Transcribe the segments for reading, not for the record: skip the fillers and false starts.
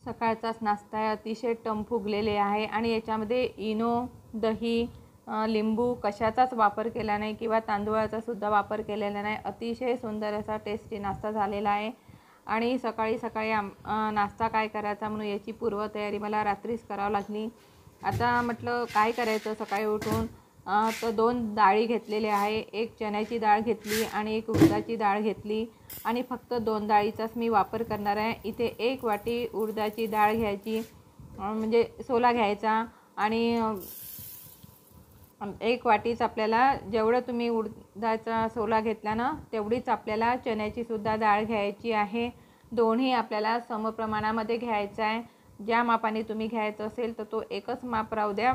सकाळचाच नाश्ता आहे, अतिशय टम फुगलेले आहे आणि याच्यामध्ये इनो, दही, लिंबू कशाचाच वापर केला नाही किंवा तांदूळाचा सुद्धा वापर केलेला नाही. अतिशय सुंदर असा टेस्टी नाश्ता झालेला आहे. आणि सकाळी सकाळी नाश्ता काय करायचा म्हणून याची पूर्वतयारी मला रात्रीच करावी लागली. आता म्हटलं काय करायचं सकाळी उठून, तर 2 डाळी घेतलेल्या आहे. एक चण्याची डाळ घेतली आणि एक उडदाची डाळ घेतली आणि फक्त 2 डाळीचाच मी वापर करणार आहे. इथे 1 वाटी उडदाची डाळ घ्यायची, म्हणजे सोला घ्यायचा आणि 1 वाटीच आपल्याला, जेवढं तुम्ही उडदाचा सोला घेतला ना तेवढीच आपल्याला चण्याची सुद्धा डाळ घ्यायची आहे. दोन्ही आपल्याला समप्रमाणामध्ये घ्यायचं आहे. ज्या मापाने तुम्ही घ्यायचं असेल तर तो एकच माप राहू द्या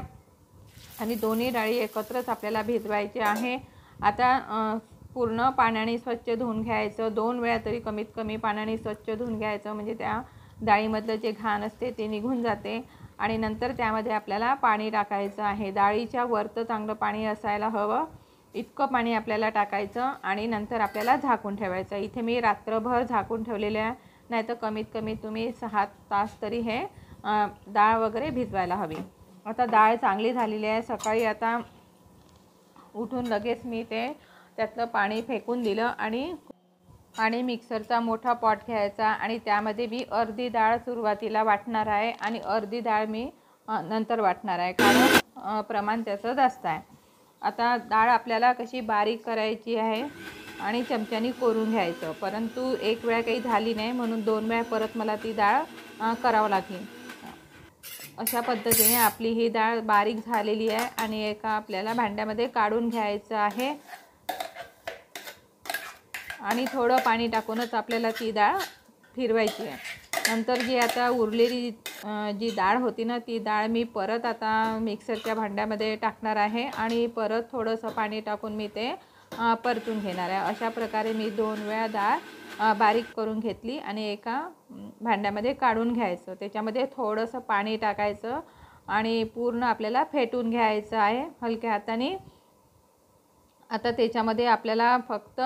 आणि दोन्ही डाळी एकत्रच आपल्याला भिजवायचे आहे. आता पूर्ण पाण्याने स्वच्छ धुवून घ्यायचं. 2 वेळा तरी कमीत कमी पाण्याने स्वच्छ धुवून घ्यायचं, म्हणजे त्या डाळीमधलं जे घाण असते ते निघून जाते. आणि नंतर त्यामध्ये आपल्याला पाणी टाकायचं आहे. डाळीच्या वरतं चांगलं पाणी असायला हवं इतकं पाणी आपल्याला टाकायचं आणि नंतर आपल्याला झाकून ठेवायचं. इथे मी रात्रभर झाकून ठेवलेले आहे, नाही तर कमीत कमी तुम्ही 6 तास तरी हे डाळ वगैरे भिजवायला हवी. आता डाळ चांगली झालेली आहे. सकाळी आता उठून लगेच मी त्यातलं पाणी फेकून दिलं आणि मिक्सरचा मोठा पॉट घ्यायचा आणि त्यामध्ये मी अर्धी डाळ सुरुवातीला वाटणार आहे आणि अर्धी डाळ मी नंतर वाटणार आहे, कारण प्रमाण त्याचं जास्त आहे. आता डाळ आपल्याला कशी बारीक करायची आहे आणि चमच्यानी कोरून घ्यायचं, परंतु 1 वेळा काही झाली नाही म्हणून 2 वेळा परत मला ती डाळ करावं लागली. अशा पद्धतीने आपली ही डाळ बारीक झालेली आहे आणि एका आपल्याला भांड्यामध्ये काढून घ्यायचं आहे आणि थोडं पाणी टाकूनच आपल्याला ती डाळ फिरवायची आहे. नंतर जी आता उरलेली जी डाळ होती ना, ती डाळ मी परत आता मिक्सरच्या भांड्यामध्ये टाकणार आहे आणि परत थोडंसं पाणी टाकून मी ते परतून घेणार आहे. अशा प्रकारे मी 2 वेळा डाळ बारीक करून घेतली आणि एका भांड्यामध्ये काढून घ्यायचं. त्याच्यामध्ये थोडंसं पाणी टाकायचं आणि पूर्ण आपल्याला फेटून घ्यायचं आहे हलक्या हाताने. आता त्याच्यामध्ये आपल्याला फक्त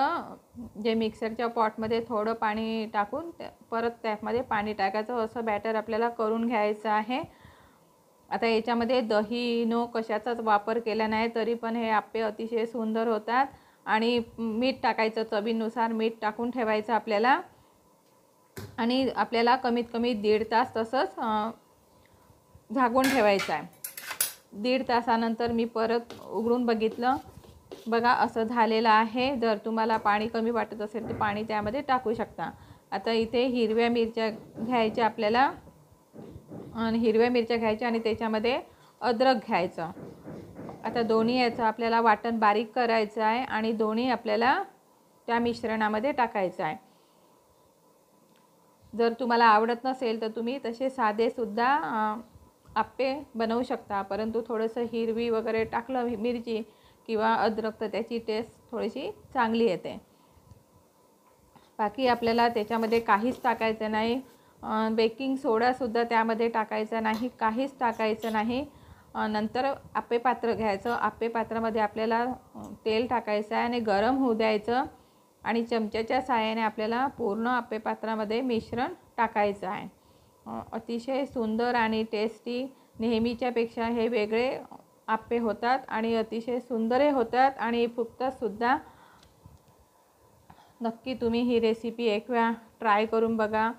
जे मिक्सरच्या पॉटमध्ये थोडं पाणी टाकून परत त्यामध्ये पाणी टाकायचं, असं बॅटर आपल्याला करून घ्यायचं आहे. आता याच्यामध्ये दही नो कशाचाच वापर केला नाही तरी पण हे आप्पे अतिशय सुंदर होतात. आणि मीठ टाकायचं, चवीनुसार मीठ टाकून ठेवायचं आपल्याला आणि आपल्याला कमीत कमी 1.5 तास तसंच झाकून ठेवायचं आहे. 1.5 तासानंतर मी परत उघडून बघितलं, बघा असं झालेलं आहे. जर तुम्हाला पाणी कमी वाटत असेल तर पाणी त्यामध्ये टाकू शकता. आता इथे हिरव्या मिरच्या घ्यायच्या आपल्याला आणि हिरव्या मिरच्या घ्यायच्या आणि त्याच्यामध्ये अद्रक घ्यायचं. आता दोन्ही याचं आपल्याला वाटण बारीक करायचं आहे आणि दोन्ही आपल्याला त्या मिश्रणामध्ये टाकायचं आहे. जर तुम्हाला आवडत नसेल तर तुम्ही तसे साधेसुद्धा आप्पे बनवू शकता, परंतु थोडंसं हिरवी वगैरे टाकलं मिरची किंवा अद्रक तर त्याची टेस्ट थोडीशी चांगली येते. बाकी आपल्याला त्याच्यामध्ये काहीच टाकायचं नाही. बेकिंग सोडासुद्धा त्यामध्ये टाकायचा नाही, काहीच टाकायचं नाही. नंतर आप्पे पात्र घ्यायचं. आप्पे पात्रामध्ये आपल्याला तेल टाकायचं आहे आणि गरम होऊ द्यायचं आणि चमच्याच्या साहाय्याने आपल्याला पूर्ण आप्पे पात्रामध्ये मिश्रण टाकायचं आहे. अतिशय सुंदर आणि टेस्टी, नेहमीच्यापेक्षा हे वेगळे आप्पे होतात आणि अतिशय सुंदरही होतात आणि फुगतातसुद्धा. नक्की तुम्ही ही रेसिपी 1 वेळा ट्राय करून बघा.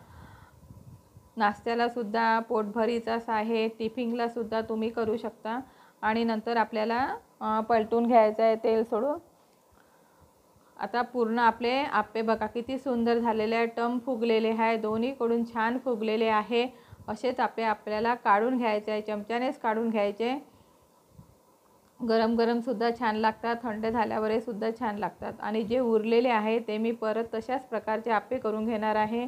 नाश्त्यालासुद्धा पोटभरीचाच आहे, टिफिनलासुद्धा तुम्ही करू शकता. आणि नंतर आपल्याला पलटून घ्यायचं आहे तेल सोडून. आता पूर्ण आपले आप्पे बघा किती सुंदर झालेले आहे, टम फुगलेले आहे, दोन्हीकडून छान फुगलेले आहे. असेच आप्पे आपल्याला काढून घ्यायचे आहे, चमच्यानेच काढून घ्यायचे. गरम गरमसुद्धा छान लागतात, थंड झाल्यावरही सुद्धा छान लागतात. आणि जे उरलेले आहे ते मी परत तशाच प्रकारचे आप्पे करून घेणार आहे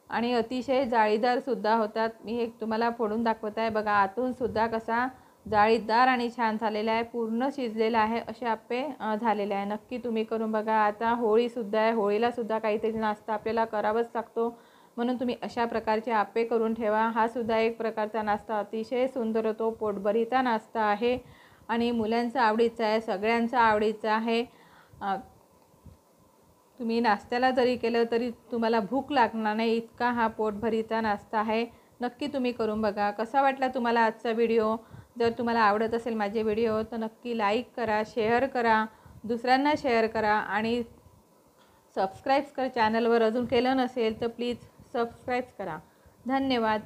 आणि अतिशय जाळीदारसुद्धा होतात. मी एक तुम्हाला फोडून दाखवत आहे, बघा आतूनसुद्धा कसा जाळीदार आणि छान झालेला आहे, पूर्ण शिजलेला आहे, असे आप्पे झालेले आहे. नक्की तुम्ही करून बघा. आता होळीसुद्धा आहे, होळीलासुद्धा काहीतरी नाश्ता आपल्याला करावाच लागतो, म्हणून तुम्ही अशा प्रकारचे आप्पे करून ठेवा. हा सुद्धा एक प्रकारचा नाश्ता अतिशय सुंदर होतो, पोटभरीचा नाश्ता आहे आणि मुलांचा आवडीचा आहे, सगळ्यांचा आवडीचा आहे. तुम्ही नाश्त्याला जरी केलं तरी तुम्हाला भूक लागणार नाही, इतका हा पोटभरीचा नाश्ता आहे. नक्की तुम्ही करून बघा. कसा वाटला तुम्हाला आजचा व्हिडिओ? जर तुम्हाला आवडत असेल माझे व्हिडिओ तर नक्की लाईक करा, शेअर करा, दुसऱ्यांना शेअर करा आणि सबस्क्राईब कर. चॅनलवर अजून केलं नसेल तर प्लीज सबस्क्राईब करा. धन्यवाद.